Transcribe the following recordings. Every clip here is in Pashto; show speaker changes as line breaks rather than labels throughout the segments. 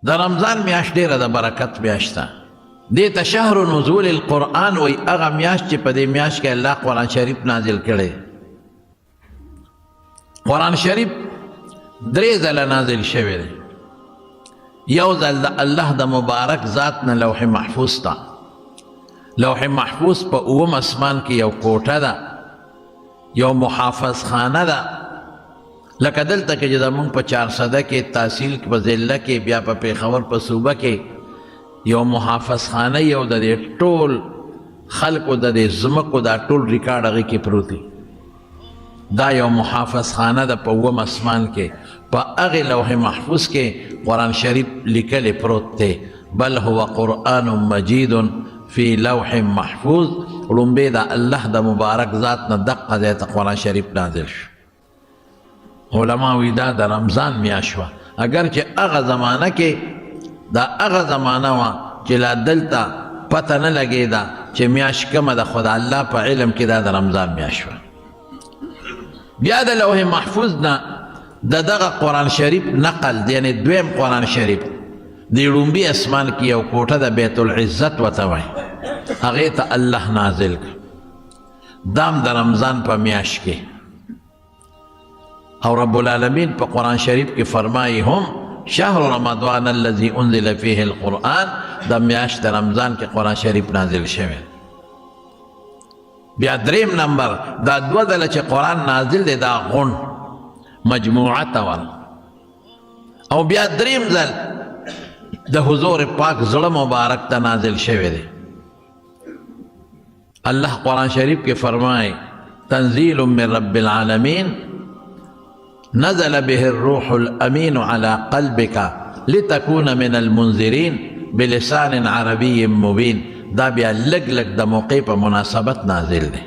د رمضان میاشت ډېره د برکت میاشت ده. دې ته شهر نزول القرآن وایي. هغه میاشت چې په دې میاشت کې الله قرآن شریف نازل کړی. قرآن شریف 3 ځله نازل شوی دی. یو ځل د الله د مبارک ذات نه لوح محفوظ ته. لوح محفوظ په 9 اسمان کې یو کوټه ده، یو محافظ خانه ده. لکه دلته کې چې زمونږ په 400 کې تحصیل په ضلع کې، بیا په پېښور په صوبه کې یو محافظ خانه، یو د دې ټول خلکو د دې ځمکو دا ټول ریکارډ هغې کې پروت دی. دا یو محافظ خانه ده په 9 اسمان کې. په هغې لوح محفوظ کې قرآن شریف لیکلی پروت دی. بل هو قرآن مجید فی لوح محفوظ. لومبې د الله د مبارک ذات نه دقه ځای ته قرآن شریف نازل شو. علما وی دا د رمضان میاشت وه. اگر چې هغه زمانه کې دا هغه زمانه وه چې لا دلته پته نه لګېده چې میاشت کومه ده، خو د الله په علم کې دا د رمضان میاشت وه. بیا د لوح محفوظ نه د دغه قرآن شریف نقل، یعنی دویم قرآن شریف د لومبي اسمان کې یو کوټه د بیت العزت ورته وایي، هغې ته الله نازل کړ. دام د رمضان په میاشت کې. او رب العالمین په قرآن شریف کې فرمایي هم شهر رمضان الذي انزل فيه القرآن. د میاشت د رمضان کې قرآن شریف نازل شوی. بیا 3 نمبر دا 2 ځله چې قرآن نازل دی دا غون مجموعه ته ول. او بیا 3 ځل د حضور پاک زړه مبارک ته نازل شوی دی. الله قرآن شریف کې فرمایي تنزیل من رب العالمین نزل به الروح الامین على قلبك لتكون من المنذرین بلسان عربی مبین. دا بیا لږ لږ د موقع په مناسبت نازل دی.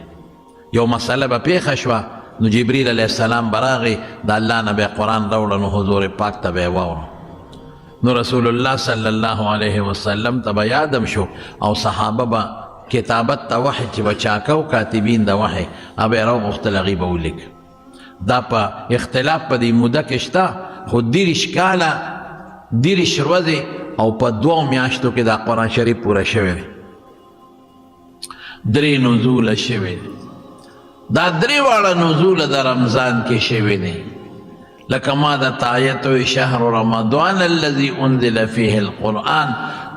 یو مسله به پیښه شوه نو جبریل علیه السلام به راغی، د الله نه به قرآن راوړه، نو حضور پاک ته به یې واوره. نو رسول الله صلی الله علیه وسلم ته به یادم شو، او صحابه به کتابت ته وحی چې به چا کو کاتبین د وحی هغه یې راوغوښتل، هغې به ولیکه. دا په اختلاف په دې موده کې شته، خو 30 کاله 30 ورځې او په 2 میاشتو کې دا قرآن شریف پوره شوی دی. 3 نزول شوی دی. دا 3 واړه نزول د رمضان کې شوی دی. لکه ما د آیت وی شهر رمضان الذي انزل فيه القرآن.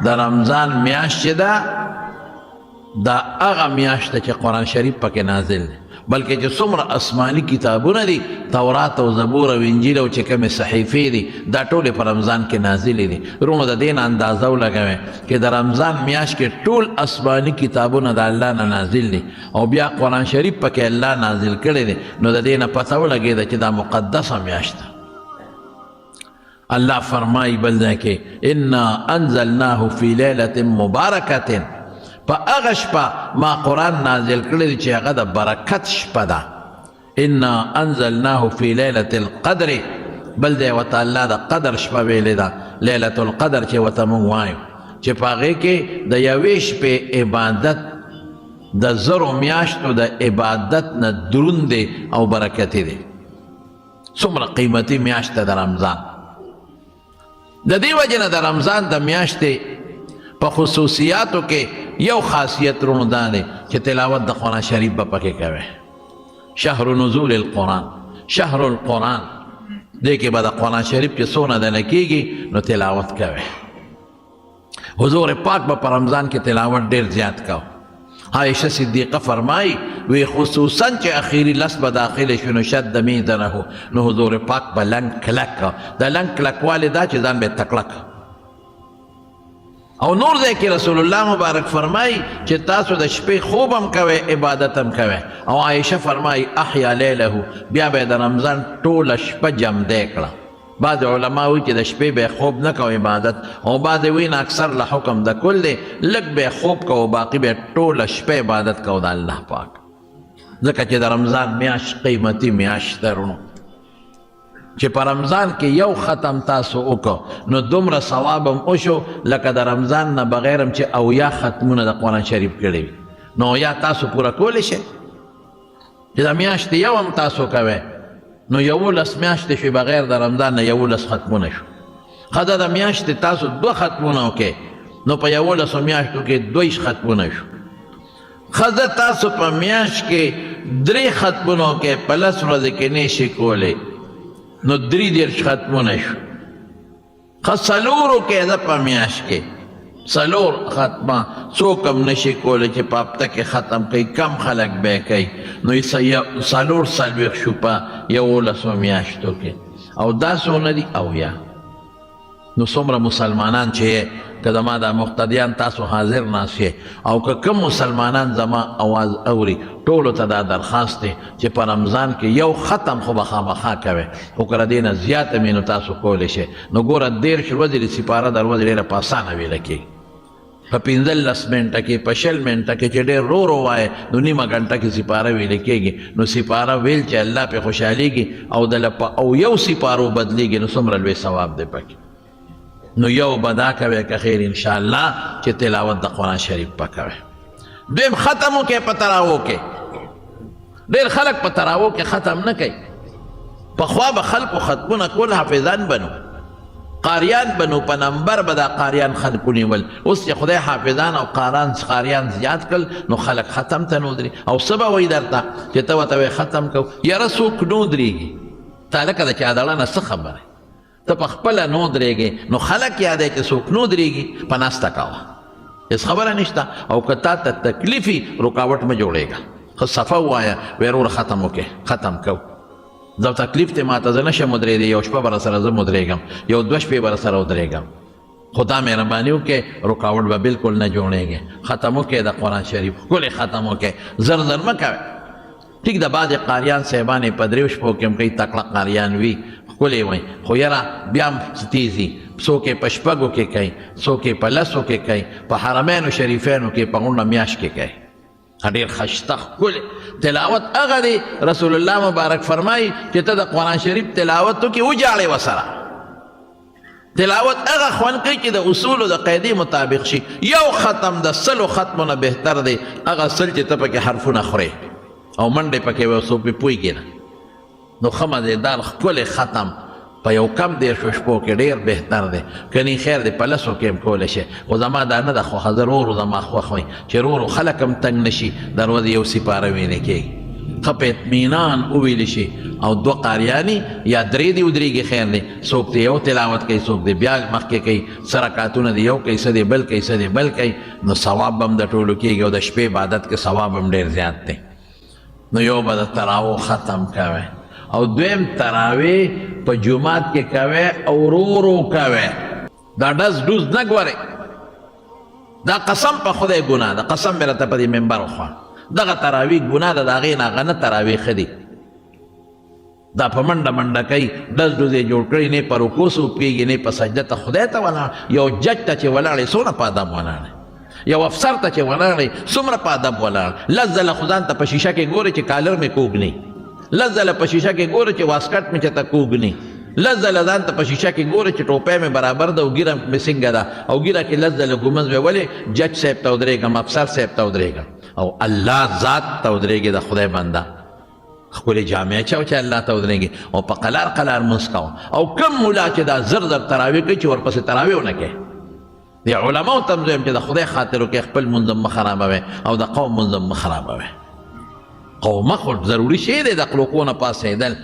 د رمضان میاشت چې ده دا هغه میاشت ده چې قرآن شریف پکې نازل دی. بلکې چې څومره آسماني کتابونه دي، تورات او زبور او انجیل او چې کومې صحیفې دي، دا ټولې په رمضان کې نازلې دي. وروڼو د دې نه اندازه ولګوئ چې د رمضان میاشت کې ټول آسماني کتابونه د الله نه نازل دي، او بیا قرآن شریف پکې الله نازل کړی دی. نو د دې نه پته ولګېده چې دا مقدسه میاشت ده. الله فرمایي بل ځای کې انا انزلناه فی لیلة مبارکة. په هغه شپه ما قرآن نازل کړی دی چې هغه د برکت شپه ده. انا انزلناه فی لیلة القدر. بل دی ورته الله د قدر شپه ویلې ده، لیلة القدر چې ورته موږ وایو، چې په هغې کې د یوې شپې عبادت د 1000 میاشتو د عبادت نه دروند دی او برکتي دی. څومره قیمتي میاشت ده د رمضان. د دې وجې نه د رمضان د میاشتې په خصوصیاتو کې یو خاصیت رونو دا دی چې تلاوت د قرآن شریف به پکې کوي. شهر نزول القرآن، شهر القرآن، دې کې به د قرآن شریف چې څونه دنه کېږي نو تلاوت کوي. حضور پاک به په رمضان کې تلاوت ډېر زیات کو. عائشہ صدیقه فرمائی وی خصوصاً چې اخیری لس به داخل شو نو شد میدنه، نو حضور پاک به لنګ کلک کا. دا لنګ کلکوالی دا چې ځان به تکلک. او نور ځای کې رسول الله مبارک فرمای چې تاسو د شپې خوب هم کوئ، عبادت هم کوئ. او عائشه فرمای احیا لیله، بیا به د رمضان ټوله شپه جمدی کړه. بعض علما وایي چې د شپې به خوب نه کوو عبادت، او بعض وایي نه اکثر له حکم د کل دی، لږ به خوب کوو، باقي به ټوله شپه عبادت کوو د الله پاک. ځکه چې د رمضان میاشت قیمتي میاشت ده رونو، چې په رمضان کې یو ختم تاسو وکړو نو دومره ثواب هم وشو لکه د رمضان نه بغیر هم چې 80 ختمونه د قرآن شریف کړي وي. نو 80 تاسو پوره کولی شئ چې د میاشتې یو هم تاسو کوئ، نو 11 میاشتې شوې بغیر د رمضان نه 11 ختمونه شو. ښځه د میاشتې تاسو 2 ختمونه وکړئ نو په 11 میاشتو کې 2 ختمونه شو. ښځه تاسو په میاشت کې 3 ختمونه وکړئ په 10 ورځې کې نه شي کولی نو 33 ختمونه شو. ښه 4 وکړئ د په میاشت کې 4 ختمه څوک هم نشي کولی چې په هفته کې ختم کوي، کم خلک به یې کوي نو 4 شو په 11 میاشتو کې. او دا څونه دي 80. نو څومره مسلمانان چې که زما دا مقتدیان تاسو حاضر ناست یې او که کوم مسلمانان زما اواز اوري ټولو ته دا درخواست دی چې په رمضان کې 1 ختم خو به خامخا کوئ، خو که د دې نه زیاته مې نو تاسو کولی شئ. نو ګوره 13 ورځې د سپاره د ورځې ډېره په اسانه ویله کېږي. په 15 منټه کې په 20 منټه کې چې ډېر رو رو وایه نو نیمه ګنټه کې سپاره ویله کېږي. نو سپاره ویل چې الله پې خوشحالېږي او دله په 1 سپارو بدلېږي نو څومره لوی ثواب دی پکې. نو یو به دا کوئ که خیر انشاءالله چې تلاوت د قرآن شریف په کوئ. دویم ختم وکړئ په تراوو کې. ډېر خلک په تراوو کې ختم نه کوي. پخوا به خلکو ختمونه کول حافظان بنو، قاریان بنو، په نمبر به دا قاریان خلکو نیول. اوس چې خدای حافظان او قاریان زیات کړل نو خلک ختم ته نو درېږي. او څه به وایي درته چې ته ورته وایې ختم کوو، یاره څوک نو درېږي، تا لکه د چا دړه نه څه خبره، ته په خپله نو درېږې نو خلک یادوي چې څوک نو درېږي په ناسته کوه، هېڅ خبره نشته. او که تا ته تکلیف وي رکاوټ مه جوړېږه، ښه صفه ووایه ویې وروره ختم وکړې، ختم کو. زه تکلیف دی ما ته زه نشم ودرېدی، 1 شپه به راسره زه ودرېږم، 1-2 شپې به راسره ودرېږم، خو دا مهرباني وکړې رکاوټ به بلکل نه جوړېږي. ختم وکړې د قرآن شریف ښکلې ختم وکړې، زر زر مه کوئ. ټیک د بعضې قاریان صاحبانې په 3 شپو کې هم کوي، تکړه قاریان وي ښکلې وایي، خو یاره بیا هم تیزي، څوک یې په 6 کې کوي، څوک یې په 10 کې کوي، په حرمینو شریفینو کې په 19 میاشت کې کوي. ډېر ښایسته ښکلې تلاوت هغه دی. رسول الله مبارک فرمایي چې ته د قرآن شریف تلاوت وکړې وجاړې ورسره. تلاوت هغه خوند کوي چې د اصولو د قاعدې مطابق شي. 1 ختم د 100 ختمونه بهتر دی، هغه 100 چې ته پکې حرفونه خورې او منډې پکې وې څوک پې پوهېږي نه. نو ښه مزېدار ښکلې ختم په 1 کم 10 شپو کې ډېر بهتر دی. کنی خیر دی په 10 کې هم کولی شي، خو زما دا نه ده خوښه، زه ورو زما خوښ وي چې ورو خلک هم تنګ نه شي، د ورځې 1 سپاره ویلې کېږي، ښه په اطمینان وویلی شي. او 2 قاریانې یا 3 دي ودرېږي خیر دی، څوک دی 1 تلاوت کوي، څوک دی بیا مخکې کوي، څه رکعتونه دی 1 کوي، څه دی بل کوي، څه دی بل کوي، نو ثواب هم د ټولو کېږي او د شپې عبادت کې ثواب هم ډېر زیات دی. نو یو به د تراوو ختم کوئ او دویم تراوی په جمعات کې کوئ او ورو ورو کوئ. دا ډز ډوز نه ګورئ، دا قسم په خدای ګناه ده، قسم مې راته په دې منبر وخواه، دغه تراوی ګناه ده، د هغې نه هغه نه تراوی ښه دي. دا په منډه منډه کوي، ډز ډوز یې جوړ کړي، نه په رکوع سوپېږي نه په سجده ته خدای ته ولاړ. یو جج ته چې ولاړې څونه په ادب ولاړې، یو افسر ته چې ولاړې څومره په ادب ولاړ. لس ځله خو ځان ته په شیشه کې ګورې چې کالر مې کوږ نه، لس ځله په شیشه کې ګورې چې واسکټ مې چېرته کوږ نه، لس ځله ځان ته په شیشه کې ګورې چې ټوپۍ مې برابر ده او ګیره مې څنګه ده، او ګیره کې لس ځله ګمز مې ولې جج صاحب ته ودرېږم، افسر صاحب ته ودرېږم، او الله ذات ته ودرېږي، د خدای بنده ښکلې جامې اچوه چې الله ته ودرېږي، او په قلار قلار لمونځ کوه. او کوم ملا چې دا زر زر تراویح کوي چې ورپسې تراویح ونه کوي، د علماو ته هم زویم چې د خدای خاطر وکړئ، خپل مونځ هم مه خرابوئ او د قوم مونځ هم مه خرابوئ. قومه خو ضروري شی دی، د قلوقو نه پاسېدل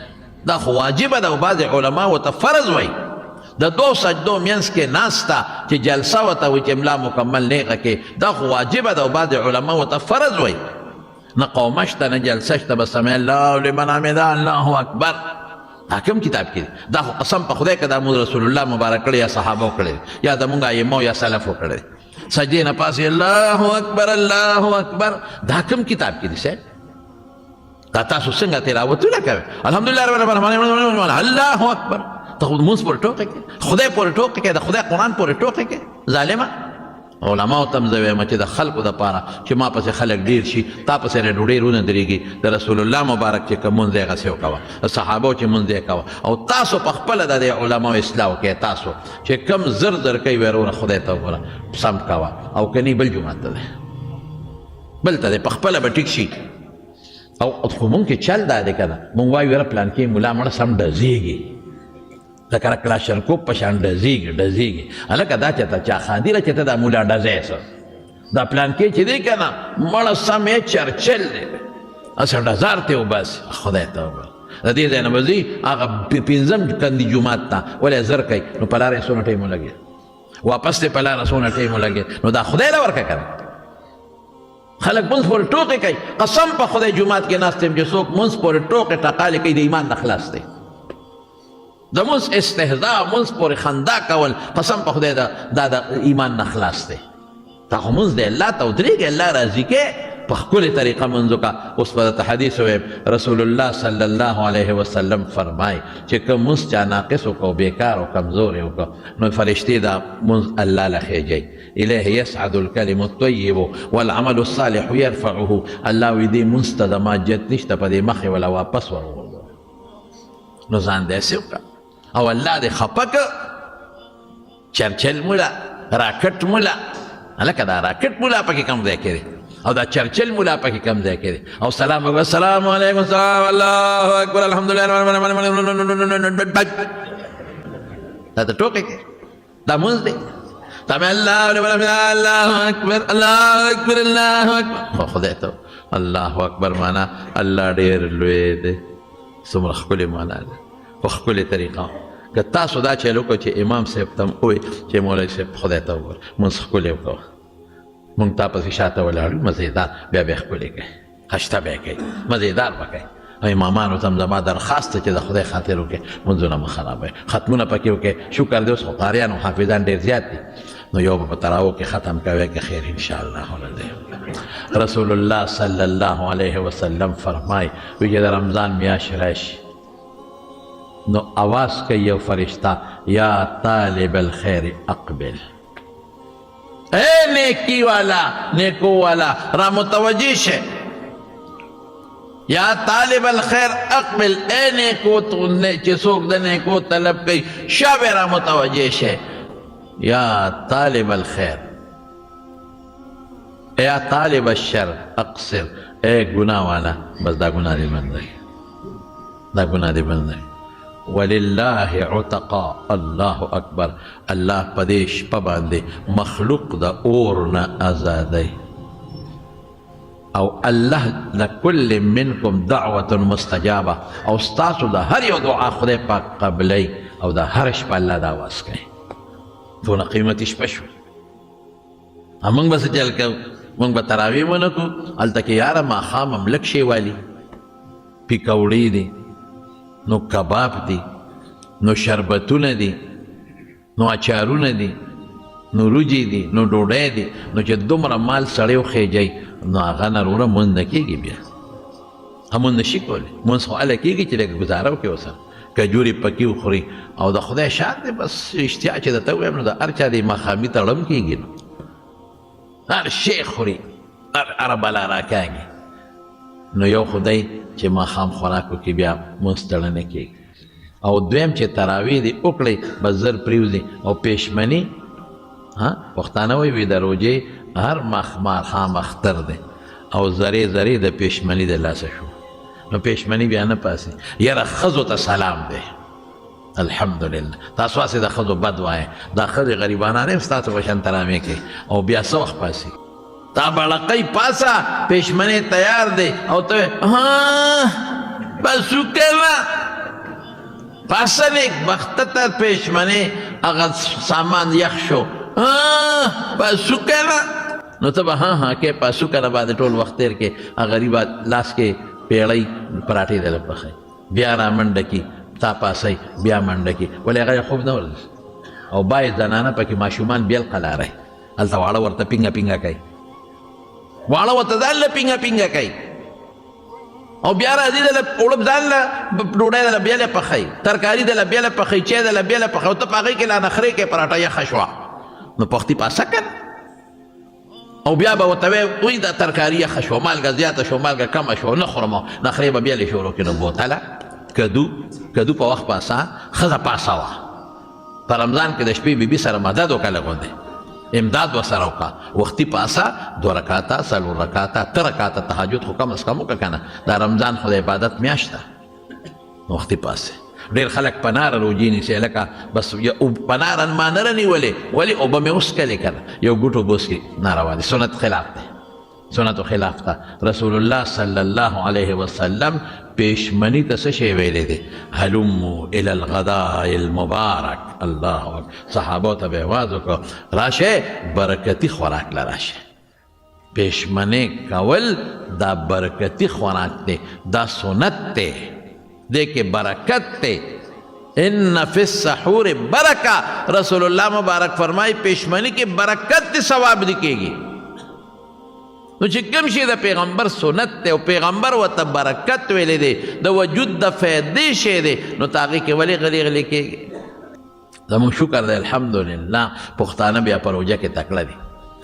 دا خو واجبه ده، او بعضې علما ورته فرض وایي. د 2 سجدو منځ کې ناسته چې جلسه ورته وایي چې املا مکمل نیغه کې، دا خو واجبه ده، او بعضې علما ورته فرض وایي. نه قومه شته نه جلسه شته، بس سمع الله لمن حمده الله اکبر. دا کوم کتاب کې دا خو قسم په خدای که دا مونږ رسول الله مبارک کړی یا صحابه کړی یا زمونږ ائمو یا سلفو کړی، سجدې نه پاسې الله اکبر الله اکبر، دا کوم کتاب کې دی صاحب؟ دا تاسو څنګه تلاوتونه کوئ؟ الحمدلله رب العالمین الله اکبر. ته خو لمونځ پورې ټوکې کوې، خدای پورې ټوکې کوې، د خدای قرآن پورې ټوکې کوې، ظالمه. علماو ته هم زه وایم چې د خلکو دپاره چې ما پسې خلک ډېر شي، تا پسې ډوډۍ رونه درېږي، د رسول الله مبارک چې کوم مونځ دی هغسې وکوه، د صحابو چې مونځ دی کوه، او تاسو په خپله د دې علماو اصلاح وکړئ. تاسو چې کم زر زر کوي وروره خدای ته وګوره سم کوه، او که نه بل جومات ته دی، بل ته دی، په خپله به ټیک شي. او خو مونږ کې چل دا دی که نه، مونږ وایو یاره پلانکې ملا مړه سم ډزېږي، لکه کلاشنکوف په شان ډزیږي هلکه دا چې ته چا خاندي چې ته دا مولا ډزی څه دا پلان کې چې دی که نه مړه سم چرچل دی اسه ډزار ته وباسي خدای ته وباسي د دې ځای نه به ځي هغه پنځم کندي جومات ته ولې زر کوي نو په لاره یې څونه ټایم ولګېد واپس دی په لاره څونه ټایم ولګېد نو دا خدای له ورکه که نه خلک مونځ پورې ټوکې کوي قسم په خدای جومات کې ناست یم چې څوک مونځ پورې ټوکې ټقالې کوي د ایمان نه خلاص دی د مونځ استهزا مونځ پورې خندا کول قسم په خدای دا د ایمان نه خلاص دی تا خو مونځ دی الله ته ودرېږي الله راضي کې په ښکلې طریقه منځ وکړه اوس به درته حدیث ووایم رسول الله صلی الله علیه وسلم فرمایي چې که مونځ چا ناقص وکړو بېکار او کمزور یې وکړو نو فرشتې دا مونځ الله له خېجئ الیه یسعد الکلم الطیب والعمل الصالح یرفعه الله وایي دې مونځ ته د ماجت نشته په دې مخې وله واپس ورغورځوه نو ځان داسې وکړه او الله دې خفه که چرچل مولا راکټ مولا هلکه دا راکټ مولا پکې کم ځای کې دی او دا چرچل مولا پکې کم ځای کې دی او سلام وکړه السلام علیکم سلام الله اکبر الحمدلله دا ته ټوکې کوي دا مونځ دی تا مې الله اکبر الله اکبر الله اکبر خو خدای ته الله اکبر معنا الله ډېر لوی دی څومره ښکلې معنا ده په ښکلې طریقه که تاسو دا چل وکړو چې امام صاحب ته هم ووایي چې مولوي صاحب خدای ته وګوره مونځ ښکلې وکړه مونږ تا پسې شاته ولاړو مزېدار بیا بیا ښکلې کوي خشته بیا کوي مزېدار به کوي او امامانو ته هم زما درخواست چې د خدای خاطر وکړي مونځونه مه خرابوئ ختمونه پکې وکړئ شکر دی اوس خو قاریان او حافظان ډېر زیات دي نو یو به په تراو کې ختم کوئ که خیر انشاءالله ولدی رسول الله صلی الله علیه وسلم فرمای وی چې د رمضان میاشت راشي نو آواز کوي یو فرشته یا طالب الخیر اقبل اے نیکی والا نیکو والا را متوجه شه یا طالب الخیر اقبل اے نیکو تو چې څوک د نیکو طلب کوي شابه را متوجه شه یا طالب الخیر یا طالب الشر اقصر اے گناہ والا بس دا گناہ دی بند دی دا گناہ دی بند دی وللہ عتقا اللہ اکبر اللہ پدیش پباندے مخلوق دا اورنا آزادی او اللہ لکل منکم دعوت مستجابہ او ستاسو دا ہر یو دعا خدای پاک قبلی او دا ہر شپا اللہ دا آواز کئی دونا قیمتی شپشو منگ بس چل که منگ با تراوی منکو علتا که یارا ما خام املک شیوالی پیکوڑی دی نو کباب دی نو شربتون دی نو اچارون دی نو روجی دی نو ډوډۍ دی نو چې دومره مال سړی وخیجی نو هغه نه وروره مونځ نه کېږي بیا همون نشي کولی مونځ خو هله کېږي چې لږ ګزاره وکړي ورسره کجوري پکې وخوري او د خدای شان دی بس اشتیا چې درته ووایم نو د هر چا د ماښامي تړم کېږي نو هر شی خوري هر بلا راکاږي نو یو خدای چې ماښام خوراکو کې بیا مونځ تړه نه کېږي او دویم چې تراویح دې وکړئ بس زر پرېوځي او پېشمني پښتانه وایي د روژې هر ماښام اختر دی او زرې زرې د پېشمني د لاسه شو نو پېشمني بیا نه پاسي یاره ښځو ته سلام دی الحمدلله تاسو هسې د ښځو بد وایئ دا ښځې غریبانان هم ستاسو په شان ترامې کوي او بیا څه وخت پاسي تا بړقۍ پاسه پېشمني تیار دی او ته بس وکړه پاسه نیک بخته ته پېشمني هغه سامان یخ شو پاسو کنه نو ته به ها کې پاسو کنه باندې ټول وخت تیر کې غریبات لاس کې پیړی پراټې دل پخې بیا را منډه کی تا پاسې بیا منډه کی ولې هغه خوب نه ورځ او باید زنانه پکې ماشومان بیل قلاره هلته واړه ورته پینګه پینګه کوي واړه ورته ځان له پینګه پینګه کوي او بیا راځي دله اوړب ځان له ډوډۍ دله بیا له پخوي ترکاري دله بیا له پخوي چای دله بیا له پخوي او ته په هغې کې لا نخرې کې پراټه یخه شوه نو پختي پاسه کنه او بیا به ورته وایي وایي دا ترکاري یخه شوه مالګه زیاته شوه مالګه کمه شوه نه خورم نخرې به بیا لې شروع کړي نو بوتله کدو په وخت پاسه ښځه پاسه وه په رمضان کې د شپې بیبي سره مدد وکړه لږ امداد ورسره وکړه وختي پاسه 2 رکاته 4 رکاته 3 رکاته تهجد خو کم از کم وکړه که نه دا رمضان خو د عبادت میاشت ده وختي پاسه ډېر خلک په ناره روجې نیسي لکه بس په ناره ما نه رانیولې ولې اوبه مې وڅښلې که نه یو ګوټ اوبه وڅښي ناروا دي سنت خلاف دی سنتو خلاف ته رسول الله صلی الله علیه وسلم پیشمنی ته څه شی ویلی دی هلمو الی الغداء المبارک الله اکبر صحابو ته به یې آواز وکړو راشئ برکتي خوراک له راشئ پیشمنی کول دا برکتی خوراک دی دا سنت دی دے کہ برکت تے ان فی السحور برکہ رسول اللہ مبارک فرمائی پیشمنی کی برکت تے ثواب دکھے گی نو چې کوم شي د پیغمبر سنت دی او پیغمبر ورته برکت ویلی دی د وجود د فایدې شی دی نو ته هغې کې ولې غلی غلی کېږي زموږ شکر دی الحمدلله پښتانه بیا په روژه کې تکړه دي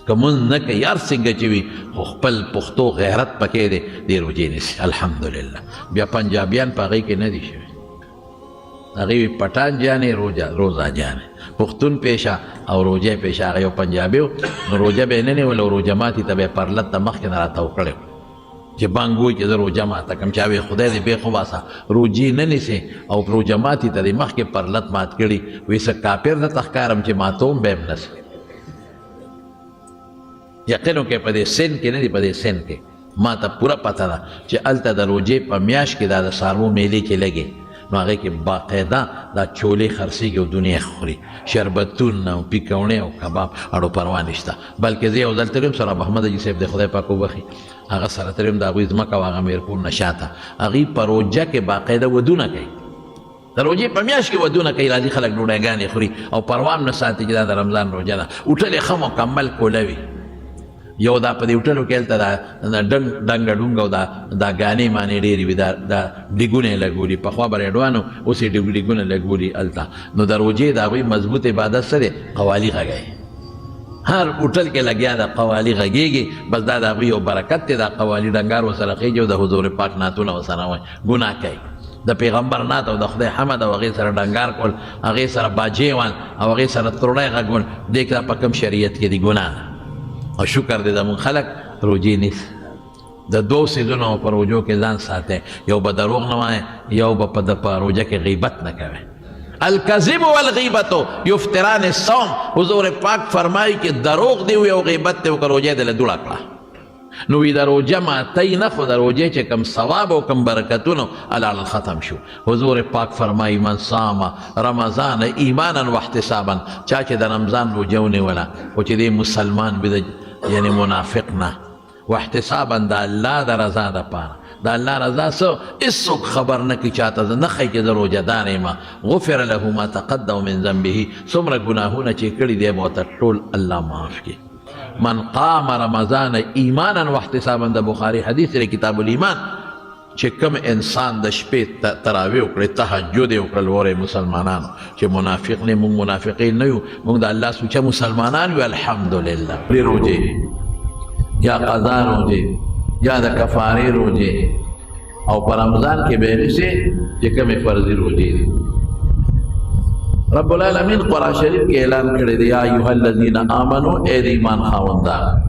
که مونځ نه کوي هر څنګه چې وي خو خپل پښتو غیرت پکې دی دې روژې نیسي الحمدلله بیا پنجابیان په هغې کې نه دي شوي هغې وي پټان جانې روزه جانې پښتون پیشه او روژه پیشه هغه یو پنجابي و نو روژه به یې نه نیول او روژه ماتي ته به یې پرلت ته مخکې نه راتاو کړی چې بانګ وایي چې زه روژه ماته کړم چا وایي خدای دې بېخ وباسه روژې نه نیسې او روژه ماتي ته دې مخکې پرلت مات کړي وایي څه کافر درته ښکارم چې ماتوم به یې نسي یقینو کې په دې سن کې نه دي په دې سن کې ما ته پوره پته ده چې هلته د روژې په میاشت کې دا د څاروو میلې چې لګې نو هغې کې باقاعده دا چولې خرڅېږي او دنیا خوري شربتونه او پیکونې او کباب اړو پروا نشته بلکې زه یو ځل تلم سره محمد حاجي صاحب د خدای پاک وبخي هغه سره تلم د هغوی ځمکه او هغه میرپور نه شاته هغوی په روژه کې باقاعده ودونه کوي د روژې په میاشت کې ودونه کوي راځي خلک ډوډۍ خوري او پروا هم نه ساتي چې دا د رمضان روژه ده هوټل یې ښه مکمل کوله یو دا په دې هوټلو کې هلته دا ډنګه ډونګه او دا ګانې مانې ډېرې وي دا ډیګونه یې لګولي پخوا به ریډوانو اوس یې ډیګونه لګولي هلته نو د روژې د هغوی مضبوط عبادت څه دی قوالي غږوي هر هوټل کې لګیا د قوالي غږېږي بس دا د هغوی یو برکت دی دا قوالي ډنګار ورسره خېږي او د حضور پاک نعتونه ورسره وایي ګناه کوي د پیغمبر نعت او د خدای حمد او هغې سره ډنګار کول هغې سره باجې وال او هغې سره تروړی غږول دې کې دا په کوم شریعت کې دی ګناه او شکر دې زموږ خلک روژې نیسي د دوو څیزونو په روژو کې ځان ساتئ یو به دروغ نه وایئ یو به په روژه کې غیبت نه کوئ الکذب والغیبت یفتران الصوم حضور پاک فرمایي چې دروغ دی وي او غیبت دی وکړه روژه دې له دوړه کړه نو وي د روژه ماتئ نه خو د روژې چې کوم ثواب او کوم برکتونه الله ختم شو حضور پاک فرمایي من صام رمضان ایمانا واحتسابا چا چې د رمضان روژه ونیوله خو چې دی مسلمان وي یعنی منافق نه واحتسابا د الله د رضا دپاره د الله رضا څه هېڅوک خبر نه کړي چاته زه نه ښایي چې زه روژهدار یم غفر له ما تقدم من ذنبه څومره ګناهونه چې کړي دی به ورته ټول الله معاف کړي من قام رمضان ایمانا واحتسابا د بخاري حدیث دی کتاب الایمان چې کوم انسان د شپې تراویح وکړي تهجد یې وکړل وره مسلمانانو چې منافق نه موږ منافقین نه یو موږ د الله سوچه مسلمانان یو الحمدلله پرې روژې یا قضا روژې یا د کفارې روژې او په رمضان کې به نیسې چې کومې فرضي روژې دي رب العالمین قرآن شریف کې اعلان کړی دی یا ایها الذین آمنوا اے د ایمان خاوندان